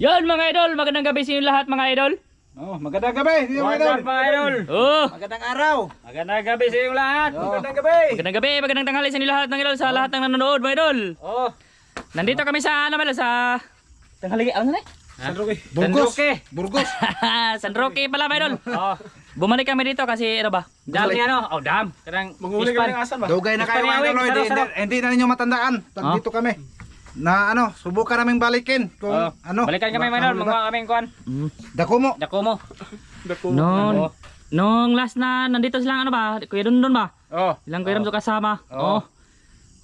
Yan mga idol, magandang gabi sa inyo lahat mga idol. Oh, magandang gabi, mga idol. Mga idol. Oh, Magandang araw. Magandang gabi sa inyo lahat. Magandang gabi. magandang gabi, magandang tanghali sa inyo lahat ng idol, sa lahat ng nanonood mga idol. Oh, Nandito kami sa ano mala sa tanghali, ano na? San Roque. Burgos. Burgos. San Roque pala mga idol. Oh, Bumalik kami dito kasi ano ba? dam ni ano? Oh, dam. Karang Manghuli kami ng asan ba? Dugay na kayo Ispan mga ni idol. Awik, sarap. Hindi na ninyo matandaan. Pag Oh. dito kami. Na ano, subukan naming balikin kung Oh, ano. balikan kami mga idol, mga kaming kuan. Dako mo. Dako mo. Noon, nung last na nandito silang ano ba? Kuya Dundon ba? Oh. Ilang Kuya Ramso kasama. Oh. Oh.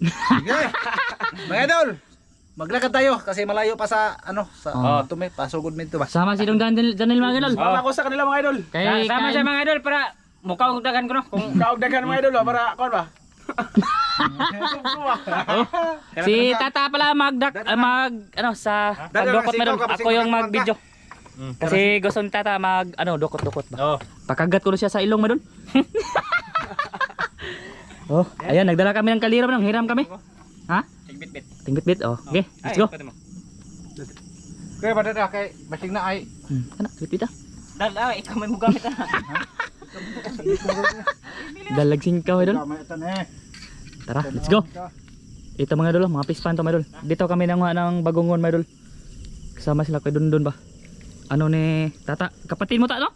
Sige. Mga idol. Maglakad tayo kasi malayo pa sa ano sa Oh. Tume, pasugod minto ba. Sama si Dong Daniel mga idol. Oh. Ako sa kanila mga idol. Kay Sama siya mga idol para mukha ugdagan ko no. Kung Kaugdagan mga idol para kon ba. si Tata pala mag ano sa pagdukot kasi meron. ikaw, kasi Ako yung ikaw mag-video. Kasi gusto ni Tata mag ano dukot-dukot ba. Oh. Pakagat ko na siya sa ilong madon. Oh, ayan nagdala kami ng kaliro man, hiram kami. Ha? Tigbit-bit. Tingbit-bit. Oh, okay, let's go. Kaya ba dada kay basig na ay. Ano, bit-bit ah. Dala, ikaw may mugamit na. Dalagsing ka idol. Kamay ito eh. Tara, let's go. Ito mga idol, mga pispan to mga idol. Dito kami nanguha ng bagungon mga idol. Kasama sila kay Dundon ba? Ano ni Tata? Kapatid mo ta no?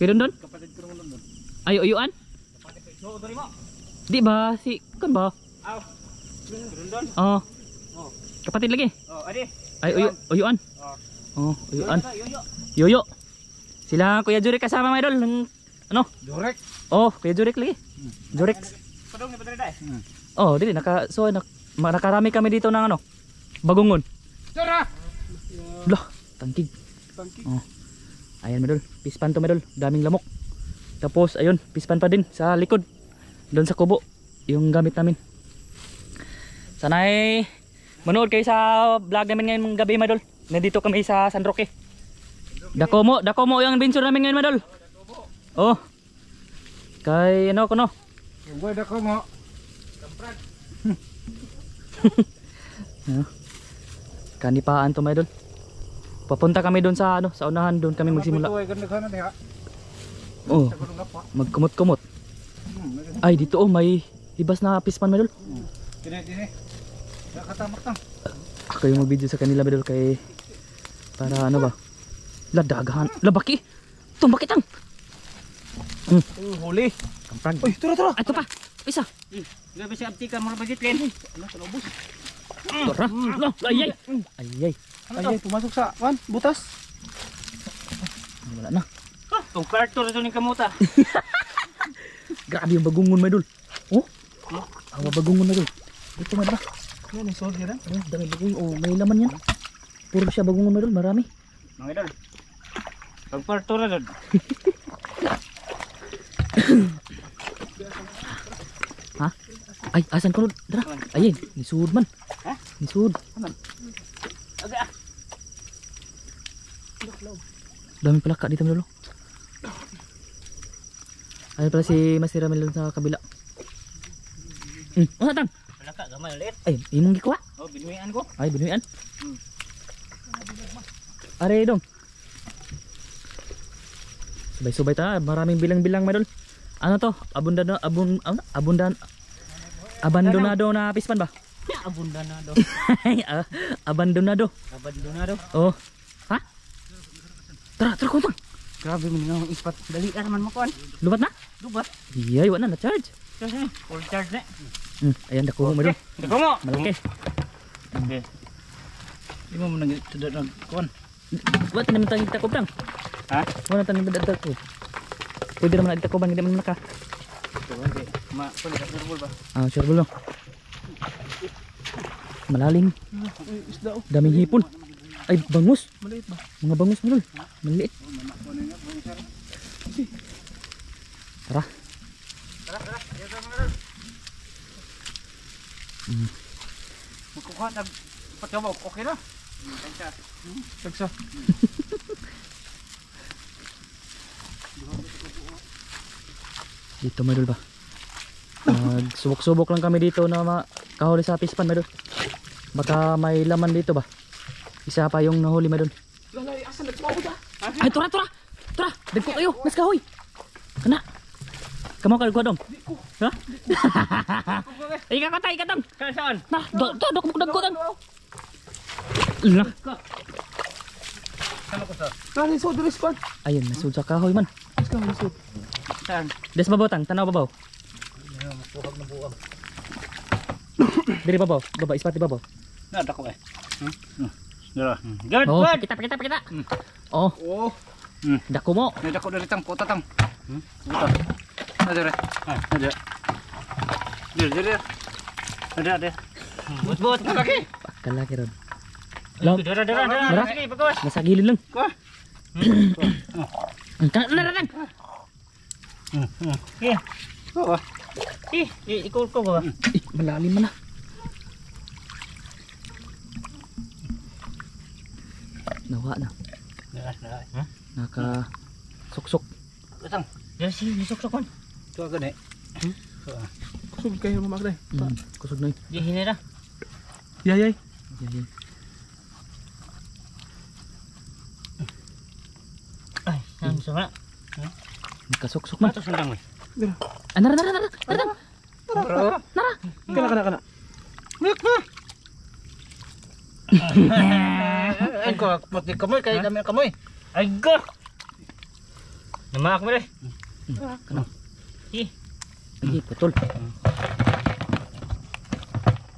Kay Dundon? Kapatid ko naman doon. Ay, uyuan? So, dali mo. Di ba? Si, kan ba? Aw. Dundon. Oh. Oh. Kapatid lagi? Oh, adi. Ay, uyuan? Oh, uyuan. Yoyo. Sila Kuya Jurek kasama mga idol. Ano? Durek. Oh, Kuya Jurek lagi. Jurek. Padong ni padre dai. Oh, dili nakarami kami dito ng ano? Bagungon. Tara. Lah, tangkig. Oh. Ayan madol, pispan to madol, daming lamok. Tapos ayun, pispan pa din sa likod. Doon sa kubo, yung gamit namin. Sana'y manood kayo sa vlog namin ngayong gabi madol. Nandito kami sa San Roque. Dako mo yung adventure namin ngayon madol. Oh. Kay ano ko no? Yung boy dako mo. Kanipaan to madol. Papunta kami doon sa ano, sa unahan doon kami magsimula. Tuway ganda kana diha. Oh, magkumot-kumot. Ay dito oh, may libas na pispan madol. Dini. Nakatamak na. Ako yung mag-video sa kanila madol kay para ano ba? Ladagahan, labaki. Tumbakitang. Huli. Kamprag. Uy, tara. Ito pa. Isa. Gabi si abtikan mo na budget len. Ano sa lobos? Tara. No, ayay. Ayay. Ay, pumasok sa butas. Wala na. Tong karto rin ni kamuta. Grabe yung bagungon madol. Oh. Awa bagungon madol. Dito man ba? Yan, solid yan. Oh, dami bagungon. Oh, may laman yan. Puro siya bagungon madol, marami. Mga idol. Tong karto rin. Ha? Ay, asan ko? Dara. Ayun, nisud man. Ha? Nisud. Aga. Dami pala ka dito madol. Ayun pala si Master Ramil sa kabila. Oh, tang. Wala ka gamay ulit. Ay, imong gikuha. Oh, binuyan ko. Ay, binuyan. Are dong. Subay-subay ta, maraming bilang-bilang madol. Ano to? Abandonado na pispan ba? Abundonado. Abandonado. Abandonado. Oh. Ha? Tara, kumpang. Grabe mo nga ispat. Dali ka naman makuan. Lubat na? Dubat. Iyay, wala na charge. Kasi full charge na. Ayan, dako mo madol. Dako mo. Malaki. Okay. Di mo nang tudod ng kuan. Wat naman tanging takop lang. Ha? Wala tanging takop. Pwede naman nagtakop bang hindi man naka. Okay. Pwede ka turbol ba? Ah, sure bulo. Malalim. Isda oh. Daming hipon. Ay, bangus. Maliit ba? Mga bangus mo dun. Maliit. Tara. Magkuha nag patyaw okay na. Tagsa. Dito madol ba? Subok-subok lang kami dito na kahuli sa pispan madol. Baka may laman dito ba? Isa pa yung nahuli madol. Lalay, asan nagpaw ta? Ay, tura. Dagko kayo. Mas kahoy. Kana. Kamu ka dong. Ha? Ika ko tay katong. Saan? Nah, dagko tang. Lah. Saan ko sa? Lalay, so diris kon. Ayun, nasud sa kahoy man. Mas ka masud. Saan? Des babaw tang, tanaw babaw. Buhag na buhag. Diri babaw, baba ispati babaw. Nada ko eh. Dara. Good, Oh, good. kita. Oh, Oh, dako mo. nada ko diri tang puta tang. Puta. Nadere. Nadere. Diri. Ada. But. Lagi. Pakalaki ron. Lam, Dara. Dara. Sige, bagus. nasa gilid lang. Ko. Narang. Iya. Oh. Ikut ko ba? Ih, malalim man na. Nawa na. Naka suksok. Tang. Dara si sok man. Tuwa gani. Kusog kayo mamakday. Kusog na yun. Di hini ra. Yay. Yan. Ay, ang sama. Nakasuksok man. Mato sundang we. Ah, nara. Bro. Kana. Ay ko pati kamoy kay dami kamoy. Ay go. Nama ako deh. Kana. Ih, Ay, putol.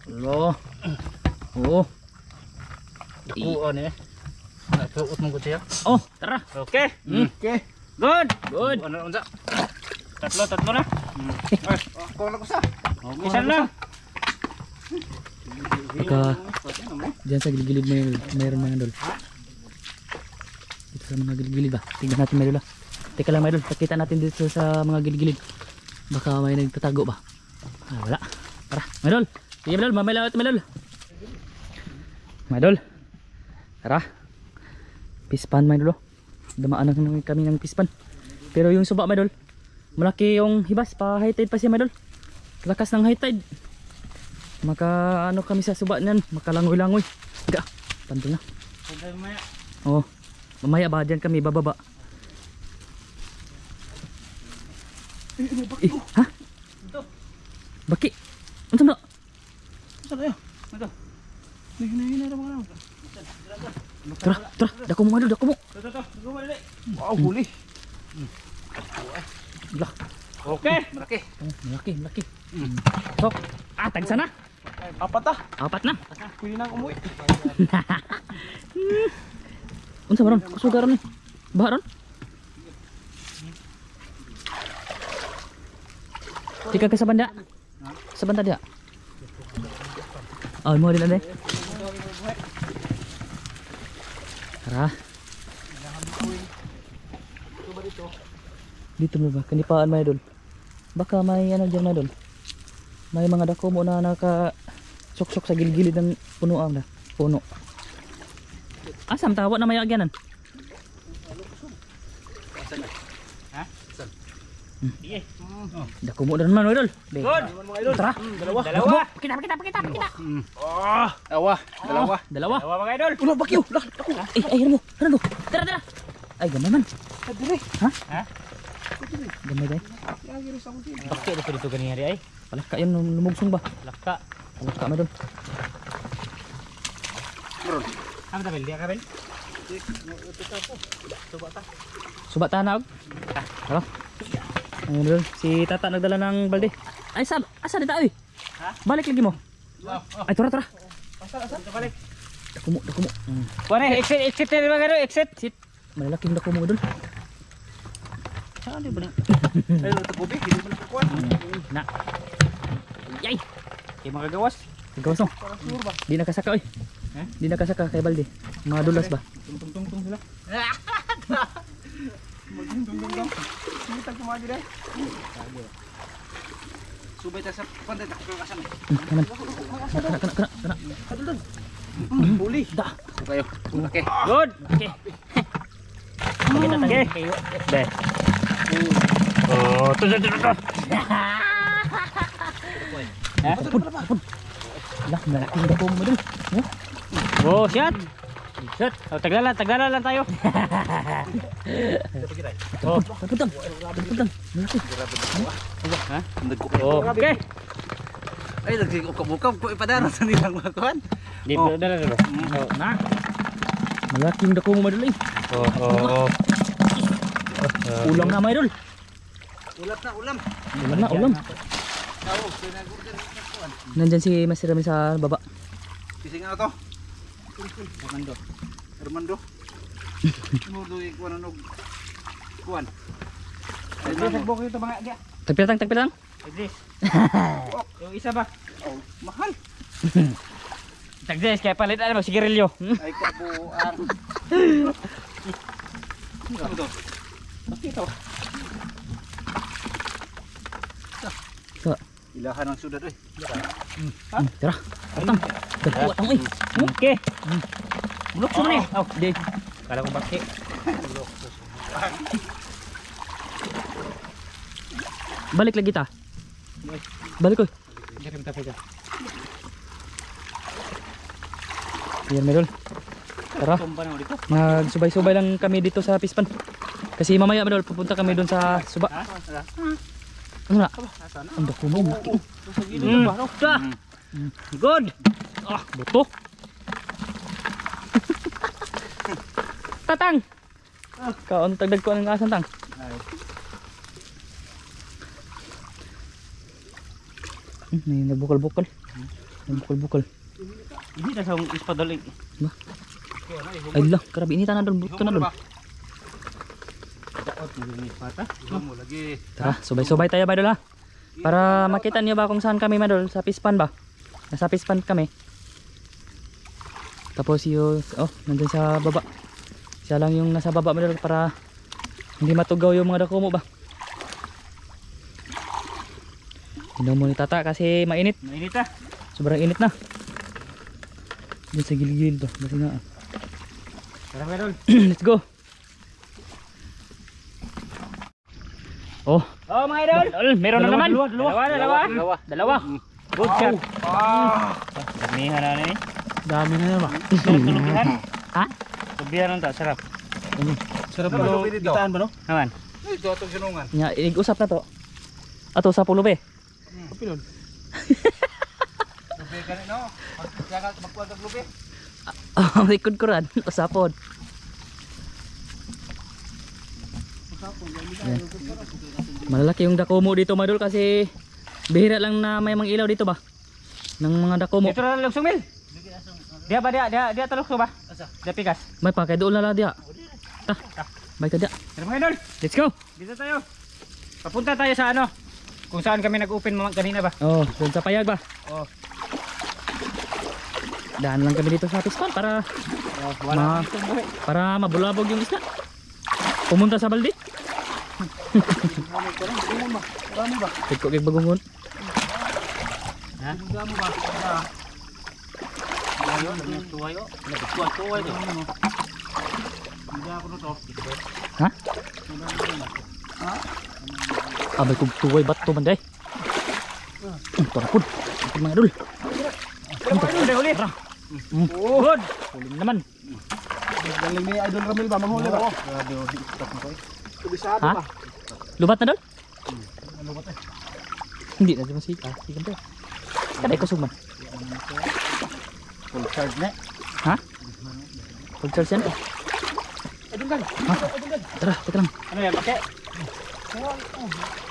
Lo. Oh. Kuan eh. Natuot mo ko siya. Oh, tara. oke. Okay. Good. Good. Ano unsa? Tatlo na. Ay, ko na ko sa. Isa lang. Pagka diyan sa gilid-gilid mayroon mga dol. Dito sa mga gilid-gilid ba? Tingnan natin may dol. Teka lang may dol, pakita natin dito sa mga gilid-gilid. Baka may nagtatago ba? Ah, wala. Tara, may dol. Sige may dol, mamaylaw ito may dol. May dol. Tara. Pispan may dol. Dumaan na kami ng pispan. Pero yung suba may dol, malaki yung hibas, pa high tide pa siya may dol. Lakas ng high tide. Maka ano kami sa suba niyan, makalangoy-langoy. Ga, panto na. Oh, mamaya ba diyan kami bababa. Ha? Baki. Unsa mo? Saan kayo? Ito. Hina ra mga. Tara, dako mo madol, dako mo. Wow, huli. Lah, Oke. Malaki. oh, malaki. Sok. Ah, tagsa na. Apat ah. Apat na. Pwede nang umuwi. Unsa maron? Kusugaran ni. Baharon? Tika ka sa banda. Sa banda dia. Oh, mo din ade. Tara. Dito mo ba? Kanipaan may dol. Baka may ano dyan na dol. May mga dako mo na naka suksok sa gilgilid ng punuan na. Puno. Asam tawa na may agyanan. Iya. Dako mo dan man dol. Good. Tara. Dalawa. Kita. Dalawa. Dalawa. Dalawa mga idol. Ulo bakyo. Lah, ako. Ay, Rando. Tara. Ay, gamay man. Adire. Ha? Ha? Gamay day. Lagi rin sa kunti. Bakit dito ganyan hari ay? Palaka yun lumugsong ba? Laka. Palaka man dol. Bro. Ano ta bel? Dia ka bel? Suba tanawag. Tara. Ayun dol. Si Tata nagdala ng balde. Ay, asa dito ay? Ha? Balik lagi mo. Ay, tara. Asa balik. Dako mo. Pare, exit na mga idol, exit. Sit. Malalaking dako mo dol. Saan di balik? Ay, ito kubi. Hindi mo nakakuha. Na. Yay. Kay mga gawas. Ikaw so. Di nakasaka oy. Ha? Di nakasaka kay balde. Madulas ba? Tung sila. Tung. Hindi tag kumagi dai. Subay ta sa pantai tak kasam. Naman. Kena. Huli. Da. Kayo. Okay. Good. Okay. Kita Okay. kayo. Deh. Oh, tuh. Lah, malaking dako mo dol. Oh, shot. Shot. Oh, taglala lang tayo. Oh, Putang. Malaki. ha? Oh. Okay. Ay, nagsikukab-ukab ko ipadaro sa nilang mga kuhan. Dito dala. Oh, na. Malaking dako mo madol eh. Oh. Ulam na mga idol. Ulam. Ulam. Oo, pinag-order ng kuhan. Nandyan si Master Rami sa baba. Kising ano to? Armando. Nudo ikuan ano? Kuan. Ay, Nagbok ito mga dia. Tagpilatang. Tagdis. Yung isa ba? oh, mahal. Tagdis kaya palit ano sigarilyo. Ay, kabuang. Ano to? Bakit to? So, Ilahan ng sudad eh. tara. Putang. Dagkuwatang eh. Okay. Bulok sa man eh. Oh, Di. kala ko bakit. Balik lagi ta. Balik ko. Dirim ta pega. Yan medol. Tara. Tumba na dito. Magsubay-subay lang kami dito sa Pispan. Kasi mamaya medol pupunta kami doon sa Suba. Ha? Ano na? Ang dako mo. Good. Ah, buto. Tatang. Kaon tagdag ko ng asan tang. May nagbukal-bukal. Nagbukal-bukal. Hindi na sa ispadol. Ay lang, karabi ini tanah doon, buto na doon. Daot ni pata. Mo lagi. Tara, subay-subay tayo ba doon ha? Para makita niyo ba kung saan kami madol, sa Pispan ba? Nasa Pispan kami. Tapos yung, nandun sa baba. Siya lang yung nasa baba madol para hindi matugaw yung mga dako mo ba? Inom mo ni tata kasi mainit. Mainit ah. Sobrang init na. Diyan sa gilid-gilid to. Kasi nga. Tara meron. Let's go. Oh, Oh mga idol. Meron na naman. Dalawa. Good shot. Damihan na ni. dami na naman. Tulubihan. Ha? Tulubihan lang ta, sarap. Sarap pa no. Gitaan ba no? Naman. Ay, ito atong sinungan. Nya, inig-usap na to. Ato sa pulo be. Kapilon. Lubi ka no. Magkuha ng lubi. Likod ko ran. Usapod. Yan. Malalaki yung dako mo dito madol kasi bihira lang na may mga ilaw dito ba? Ng mga dako mo. Dito na lang sumil. Dia ba dia talok ba? Dia pikas. May pa kay doon na lang dia. Ta. May ka dia. Tara mga idol. Let's go. Dito tayo. Papunta tayo sa ano? Kung saan kami nag-open kanina ba? Oh, doon sa payag ba? Oh. Daan lang kami dito sa Pispan para Wala Ma- dito buhay. para mabulabog yung isda. Pumunta sa balde. Marami ba? Tigko kay bagungon. Ha? Marami ba? Tuwayo, tuwayo. Tuwayo to. Hindi ako no to. Ha? Abay kog tuway bato man day. Tarapod. Ito mga dul. Uli. Good. Uling naman. Galing ni Idol Ramil ba? Manghuli ba? Grabe oh. Stop na ko eh. Kubisado Ha? ba? Lubat na dul? Lubat eh. Hindi na di masik. Sige ba? Kada ko sugman. Full charge na. Ha? Full charge yan. Idol gan. Ha? Tara, teka lang. Ano yan? Bakit?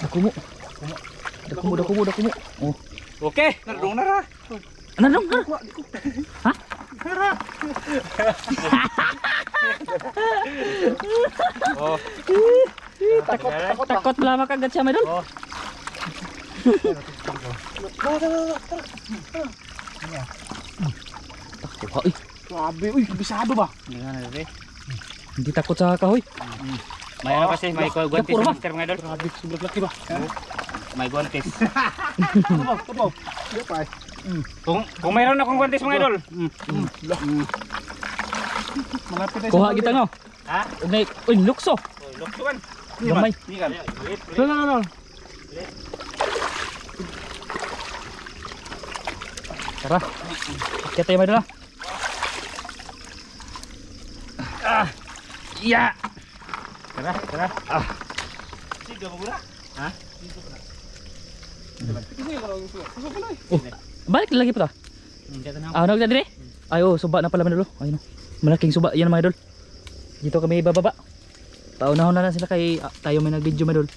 Dako mo. Dako mo. Oh. Okay. Nardong na ra. Ano dong? Ha? Oh. Takot pala makagat siya may dul. Oh. Takot eh. Grabe, uy, kubisado ba? Hindi nga na rin. Hindi takot sa kahoy. May ano kasi, may guantes Kapuro ba? master mga idol. Grabe, sobrang laki ba? May guantes. Tabaw. Iya pa eh. Kung mayroon akong guantes mga idol. Malapit na Kuha kita no. Ha? Uy, lukso. Loksuan. Gamay. Tinggal. No. Tara. Kita tayo may dula. Ya. Tara, tara. Oh, balik lagi pa ta. Nagda dire? Ay, oh, suba na pala mga idol. Ayun, oh. Malaking suba yan mga idol. Dito kami bababa. Paunahon na sila kay tayo may nag-video mga idol.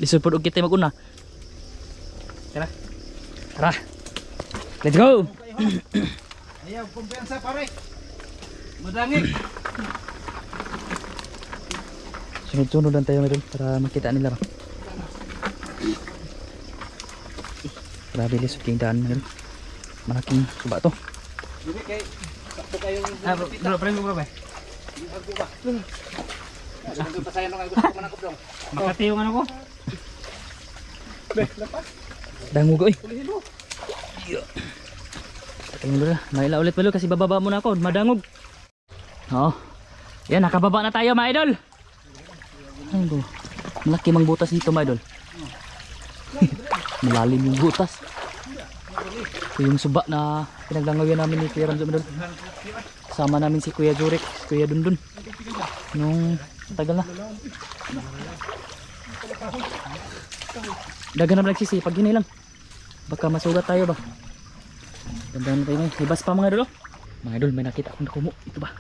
Lisod po kita mag-una. Tara. Tara. Let's go. Ayaw, kumpiyansa pare. Madangit. Sunod-sunod lang tayo mga idol para makita nila ba. Grabe lisod yung daan mga idol. Malaking suba to. Dili kay sakto kayong Bro, pre, bro, pre. Ako ba? Nandun pa sa'yo nung gusto ko manakop dong. Makati yung ano ko. Dangog oy. Tingnan mo na. Maila ulit pala kasi bababa muna ako. Madangog. Oo. Yan, nakababa na tayo mga idol. Ay, bro. Malaki mang butas dito mga idol. Malalim yung butas. Ito yung suba na pinaglangawian namin ni Kuya Ramzo mga idol. Sama namin si Kuya Jurek, Kuya Dundun. Nung tagal na. Dagan naman nagsisi, pag hinay lang. Baka masugat tayo ba? Ganda na tayo ngayon. May bus pa mga idol. Mga idol, may nakita akong nakumo. Ito ba?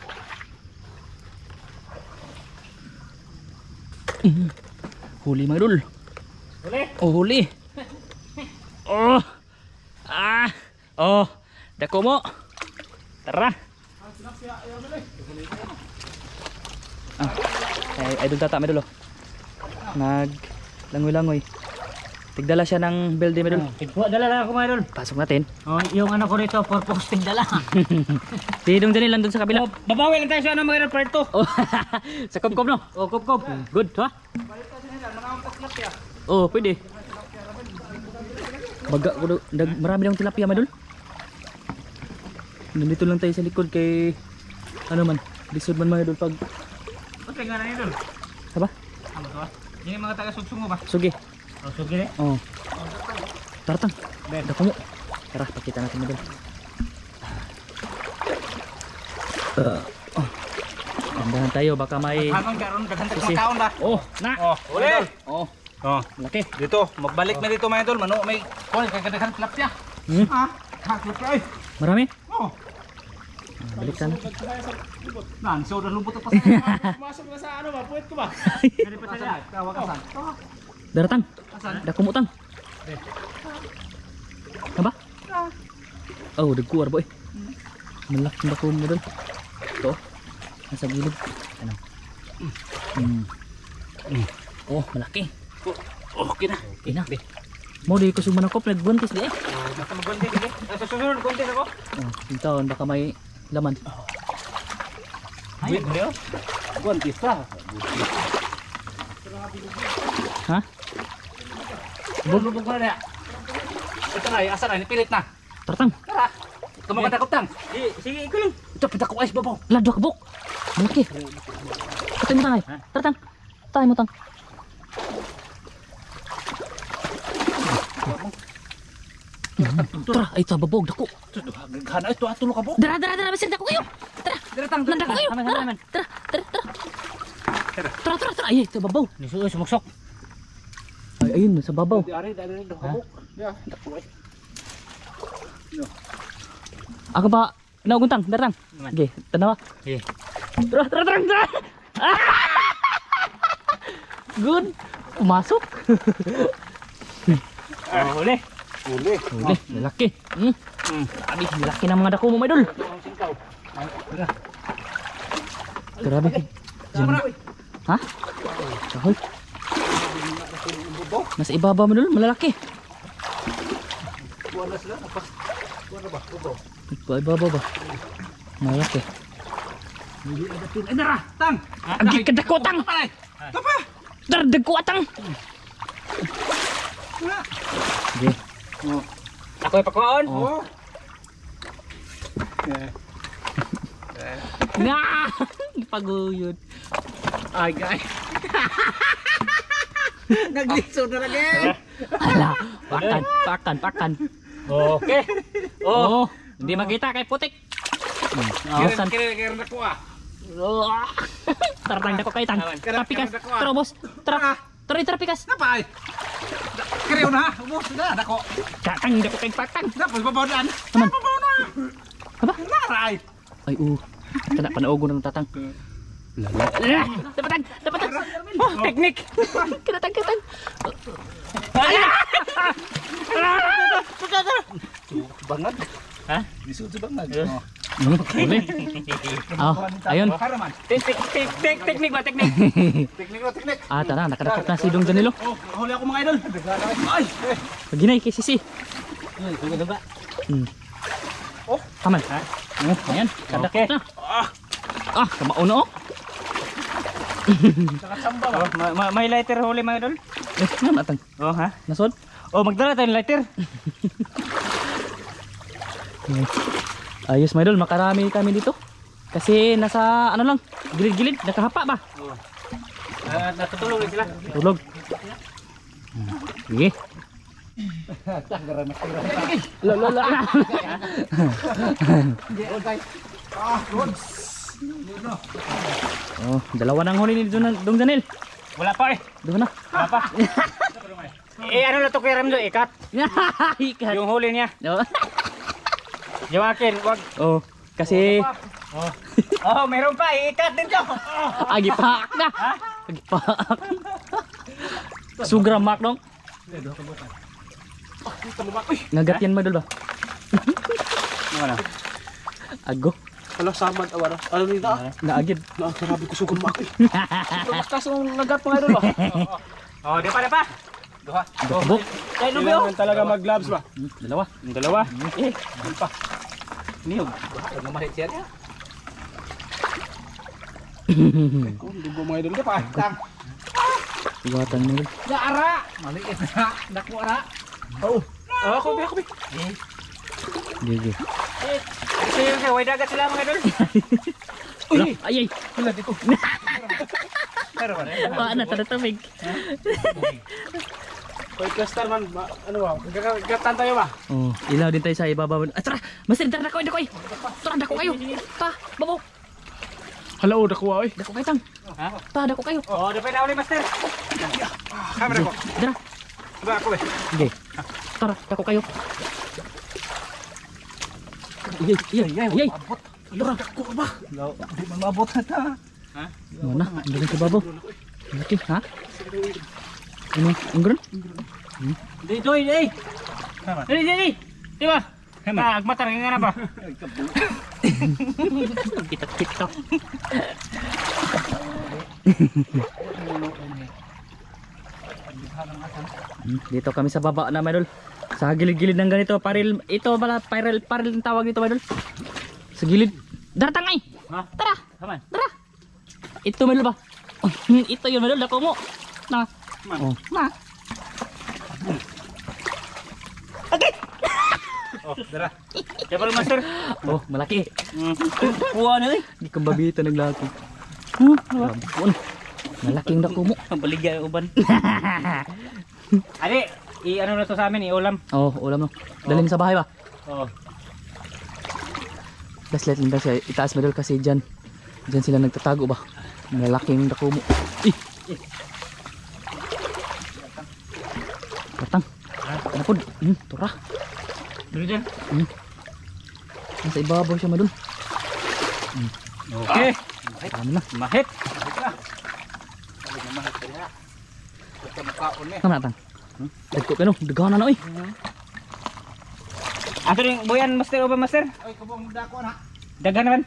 Huli mga idol. Huli? Oh, huli. Oh. Ah. Oh. Dako mo. Tara. Ay, idol tata mga idol. Nag langoy-langoy. Tigdala siya ng belde mga idol. Tigpo, dala lang ako mga idol. Pasok natin. Oh, yung ano ko rito, purpose tigdala. Tidong din lang dun sa kabila. Oh, babawi lang tayo sa ano mga idol, part 2. Oh, sa kubkob no? Oh, kup-kup. Good, ha? Oh, pwede. Baga ko marami lang tilapia madol. Nandito lang tayo sa likod kay ano man, lisod man mga idol pag Ba't nga na idol? Aba? Ano to? Yung mga taga-sugsung mo ba? Sugi. Oh, sige. Oh. Tartang. Dako mo. Tara, pakita natin madol. Oh. Tandahan tayo baka may Hangon karon daghang Kasi- taon ba? Oh, na. Oh, uli. Oh, Oh, laki. dito, magbalik na dito mga idol, mano may kol kay kadaghan tilapia. Hmm? Ha? Ha, tilapia ay. Marami? Oh. Balik sana. Nan, so lubot pa sa. Masok na sa ano ba? Puwet ko ba? Dali pa sila. Kawakasan. Daratang. Dako mo tang. Aba? Oh, dagkuar boy. Malaki dako mo dun. Ito. Nasa gilid. Ano? Oh, malaki. Oh, okay na. Okay na. Mo di ko sumanakop nagbuntis di eh. Basta magkonti sige. Sa susunod konti ako. Oh, yung taon baka may laman. Ay, bro. Konti sa. Ha? Lubog na. Ito na, asa na, pilit na. Tartang. Tara. Kumakanta ko tang. Sige, ikaw lang. Ito pita ko ice babaw. Lado kabuk. Malaki. Tatay mo tang ay. Tartang. Tatay mo tang. Tara, ay tababog dako. Gana ito atulo ka bo. Dara, basin dako kayo. Tara. Diretang Nandako kayo. Aman, Tara. aman. Tara. Ay, tababog. Nisuo, sumuksok. Ay, ayun, sa babaw. Ari, dali do kabuk. Ya, dako ay. Ako pa, nauguntang, darang. Okay, tanawa. Sige. Tara. Ah! Good. Pumasok. Oh, huli. Uli. Uli, lalaki. Grabe, lalaki ng mga dako mo, idol. Grabe. Ha? Sahol. Nasa ibaba mo, idol, malalaki. Wala sila apa? Wala ba? Ubo. Ibaba ba? Malalaki. Ay dara, tang. Ang gikadako, tang! Tapa. Dardagko, tang! Okay. Ako ay pakuan. Oh. Nga! Ipaguyod. Ay, guys. Nagliso na lagi. Ala, pakan. Okay. Oh, hindi makita kay putik. Awasan. Kira na ko ah. Tara dako kay tang. Trapikas. Tara boss. Tara. Trapikas. Napa ay? Kiriw na, ubos na, dako. Katang dako kay patang. Tapos babawdaan. Aman. Babaw na. Aba? Naray. Ay Kana panaugo ng tatang. Dapat. Teknik. Kinatang. Bangad. Ha? Bisud sa bangad. Uli. Ayun. Teknik ba? Teknik. Teknik. Tara, nakadakot na si Dong Danilo. Oh, huli ako mga idol. Ay. Paginay kay Sisi. Tugod ba? Oh. Taman. Ayan. Kadakot na. Kamauno. Nakasamba ba? May lighter huli mga idol. Nga matang. Oh ha? Nasod? Oh, magdala tayo ng lighter. Ayos mga idol, makarami kami dito. Kasi nasa ano lang, gilid-gilid, nakahapa ba? Natutulog rin sila. Tulog. Sige. Lola. Dalawa nang huli ni Dong Danil. Wala pa eh. Doon na. Wala pa. Ano na to kay Ramdo? Ikat. Ikat. Yung huli niya. Yung akin, wag. Kasi Meron pa. Ikat din to. agipak na. Agipak. Sugram mak dong. Ngagat yan madol ba? Ano? Ago. Hala samad awara. Ano ni da? Naagid. Grabe ko sugod mak. Lakas ng nagat mga idol ba? Oh, di pa. Duha. Buk. Kailangan talaga mag-gloves ba? Dalawa. Dalawa. Pa. Niyog. Namahit siya niya. Kung dugo mga idol ka pa. Tang. Iwatan mo. Ara. Maliit na. Dako ara. Oh. Ako bi. Gigi. Kasi yung way dagat sila mga idol. Uy, ay. Wala dito. Pero ba? Paano tatamig? Koy cluster man, ano ba? Gatan tayo ba? Ilaw din tayo sa ibabaw. Tara, master dako ay. Tara, dako kayo. Ta, babaw. Hello, dako ay. Dako kayo tang. Ha? Ta, dako kayo. Oh, di pa na uli master. Camera ko. Tara. Ba ako eh. Sige. Tara, dako kayo. Yay. Lura dako ba? Di man maabot na ta. Ha? Mana? Andun sa babaw. Laki, ha? Ano? Ingron? Dito, eh. Dili. Di ba? Agmatar nga na ba? Kita. Dito kami sa baba na madol. Sa gilid-gilid ng ganito, paril. Ito pala, paril ang tawag dito madol. Sa gilid. Daratang ay! Ha? Tara! Kaman. Tara! Ito madol ba? Ito yun madol, dako mo. Na. Na. Oh, dara. Kaya master. Malaki. Kuha na eh. Hindi ko babita naglaki. Rabon. Malaking dako mo. Baligya yung uban. Adi, ano na to sa amin, ulam. Ulam no. Dalhin sa bahay ba? Oh. Let's let lang siya itaas madol kasi dyan sila nagtatago ba. Malaking dako mo. Katang. Ano po? Tura. Dito dyan. Nasa ibabaw siya madol. Okay. Ano na? Mahit. Tama tang. Dagko pero daghan na oy. Ato rin, buyan master o ba master? Ay, kubong dako na. Dagan naman.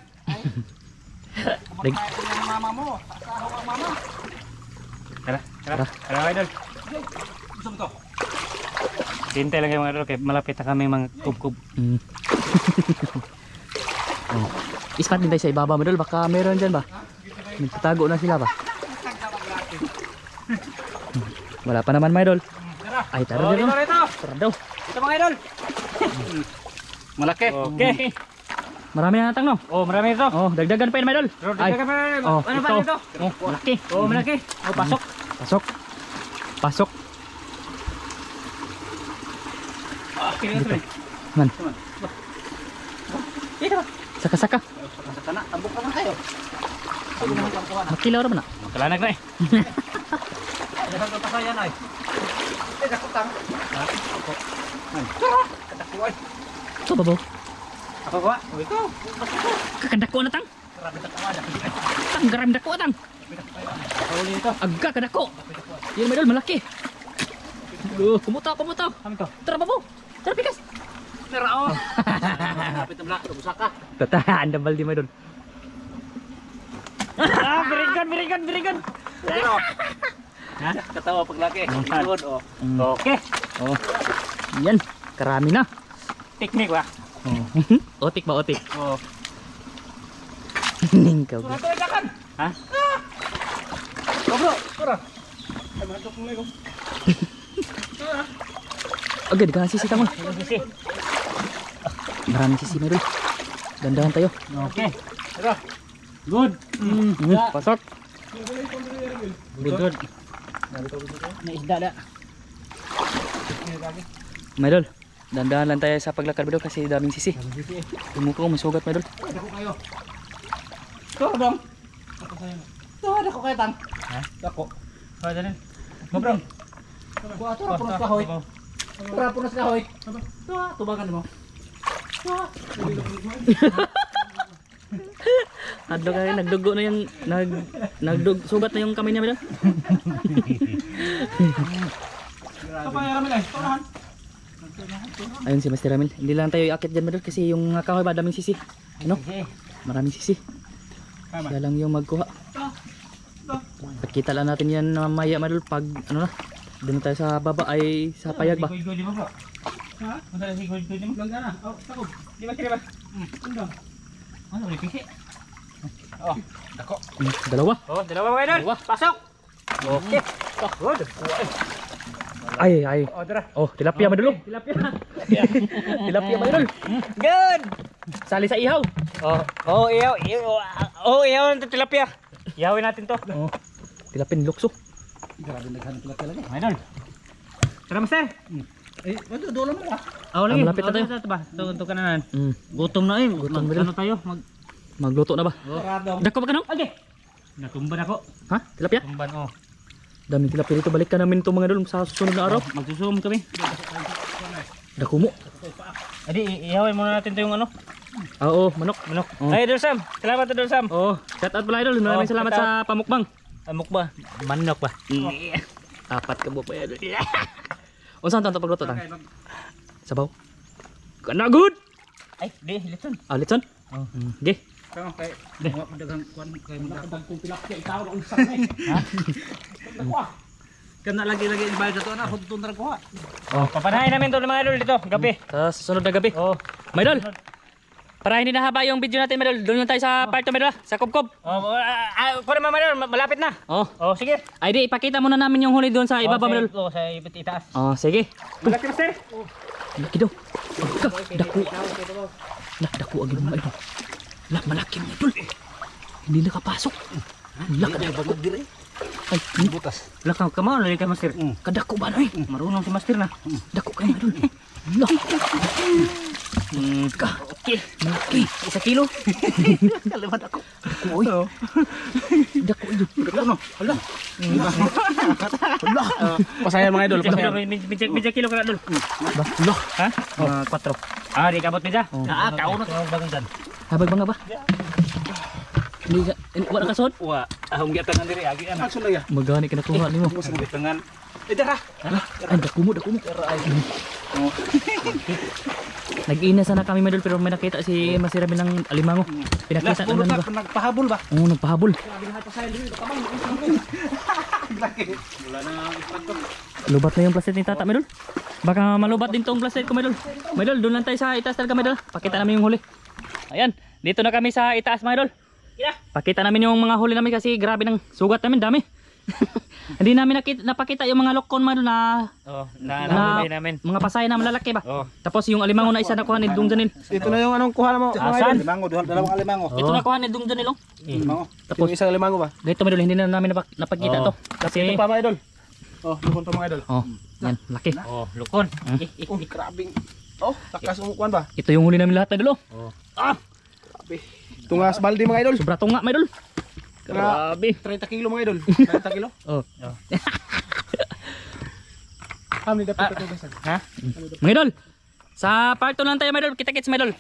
Kumakain ng mama mo. Sa ang mama. Tara, idol. Gusto mo to? Hintay lang kayo mga idol, kaya malapit na kami mga kub-kub. Ispat din tayo sa ibabaw madol. Baka meron dyan ba? Nagtatago na sila ba? Wala pa naman mga idol. Ay tara dito. Tara daw. Ito mga idol. Malaki. Okay. Marami na natang no? Marami ito. Dagdagan pa yun mga idol. Dagdagan pa yun. Ano pa ito? Malaki. Malaki. Pasok. Pasok. Dito. Man. Dito ba? Saka-saka. Sana, tabok ka lang kayo. Makilaw ra ba na? Kalanag na eh. Dagang kapasayan ay. Dako tang. Ako. Kadako ay. Ito ba bo? Ako kuha. Ikaw. Kakadako na tang. Grabe dako ada. Tang garam dako tang. Huli ito. Agka kadako. Yan may dol malaki. Kumutaw. Kami to. Tara ba bo? Tara pikas. Tara oh. Kapit na bla, busaka. Tataan na baldi may dol. Very good. Pero. Ha? Katawa paglaki. Good oh. Okay. Oh. Yan, karami na. Teknik ba? Oh. Otik ba otik? Oh. Ningkaw. Ito dakan. Ha? Bro, tara. Ay mantok mo lego. Agad ka sisi tangol. Sisi. Maraming sisi may dol. Dandahan tayo. Okay. Tara. Good. Pasok. Good. Na isda da. May dol. Dandahan lang tayo sa paglakad may dol kasi daming sisi. Tumuko masugat may dol. Dako kayo. Tara dong. Dako kayo tang. Ha? Dako. Oh, dali. Go bro. Tara punas kahoy. Tara punas kahoy. Tara tubangan mo. Adlo ka nagdugo na yung sugat na yung kamay niya may dol. Kapay ramil ay. Tarahan. Ayun si Master Ramil. Hindi lang tayo iakit dyan may dol kasi yung kahoy ba daming sisi. Ano? Okay. Maraming sisi. Siya lang yung magkuha. Pagkita lang natin yan mamaya may dol pag ano na. Doon tayo sa baba ay sa payag ba? Good di ba bro? Ha? Muna si good di mo. Langgana. Oh, takog. Di ba kira ba? Undang. Ano ulit piki? Oh, dako. Dalawa. Oh, dalawa mga idol. Pasok. Okay. Oh, good. Ay. Oh, tara. Oh, tilapia may dol. Tilapia. Tilapia may dol. Good. Sali sa ihaw. Oh, iyaw ng tilapia. Iyawin natin to. Oh. Tilapin lukso. Grabe naghanap pala talaga. Mga idol. Tara master. Eh, ano dolo mo ah. Oh, lagi. malapit na tayo. Ito ba? Ito kananan. Mm. Gutom na eh. Gutom Ano tayo? Magluto na ba? Sarado. Dako ba kanong? Okay. Natumban ako. Ha? Tilapia? Tumban oh. Daming tilapia dito. Balik ka namin itong mga dol sa susunod na araw. Magsusum kami. Dako mo. Adi, ihawin muna natin 'to yung ano. Oo, manok. Oh. Ay, Idol Sam. Salamat Idol Sam. Oh, shout out pala idol. Maraming salamat shout sa pamukbang. Amok ba? Manok ba? Apat ka po pa idol. Unsa ang pagluto tang? Sabaw. Kana good. Ay, di, listen. Ah, litson. Oh. Ge. Kaya kay dagang kwan kay magdagdag kung tilapia itaw ang isang eh. Ha? Dako. Kana lagi-lagi ibayad to na hudton ra ko. Oh, papanahin namin 'to mga idol dito, gabi. Sa susunod na gabi. Oh. May idol. Para hindi na haba yung video natin, Medol. Doon lang tayo sa part 2, Medol. Sa kubkob. Oh, kunin mo Idol, malapit na. Oh. Oh, sige. Ay di, ipakita muna namin yung huli doon sa ibaba, Medol. Oh, sa itaas. Oh, sige. Malaki master. Laki daw. Dako. Lah, dako agad mga idol. Lah, malaki mga idol. Hindi nakapasok. Lah, kadako. Ay, ini Butas. lah ka mo, lali kay master. Kadako ba na eh? Marunong si master na. Dako kay mga idol. Lah. Ka. Okay. Malaki. 1 kilo. Kalimat ako. Dako, oy. Dako idol. Dako no. Hala. Hala. Pasayan mga idol, pasayan. Medyo kilo ka na Idol. Lah. Ha? Oh. 4. Ah, di kabot medya. Ah, kauna ka bagang dan. Habag ba nga ba? Hindi ka, wala ka sod? Wa, ahong giatangan diri agi ana. Action lang ya. Magani ka nakuha nimo. Giatangan. Dara. Ay, dako mo. Nag-ina sana kami Medol pero may nakita si Masira ng alimango. Pinakita naman ba? Nagpahabol ba? Oo, nagpahabol. Grabe na pasayan dito kamay. Laki. Wala na ispad ko. Lubat na yung plastic ni Tata Medol. Baka malubat din tong plastic ko Medol. Medol, doon lang tayo sa itaas talaga Medol. Pakita namin yung huli. Ayan, dito na kami sa itaas Medol. Pakita namin yung mga huli namin kasi grabe ng sugat namin, dami. Hindi namin napakita yung mga lokon Medol na Oh, nahuli namin. mga pasay na malalaki ba. Oh. Tapos yung alimango na isa nakuha ni Dung Janil. Ito na yung anong kuha mo. Asan? Limango, dalawang alimango. Ito nakuha ni Dung Janil. Limango. Tapos Yung isang limango ba? dito Medol, hindi na namin napakita Oh. to. Kasi Ito pa mga idol. Oh, lukon pa mga idol. oh, yan, laki. Oh, lukon. Oh, grabing. Oh, takas umukuan ba? Ito yung huli namin lahat Medol. Oh. Ah, Grabe. Tungas baldi mga idol. sobra tunga Medol. Grabe. 30 kilo mga idol. 30 kilo. Oh. Kami dapat ito Ha? Mga idol, sa part 2 lang tayo mga idol. Kita-kits mga idol.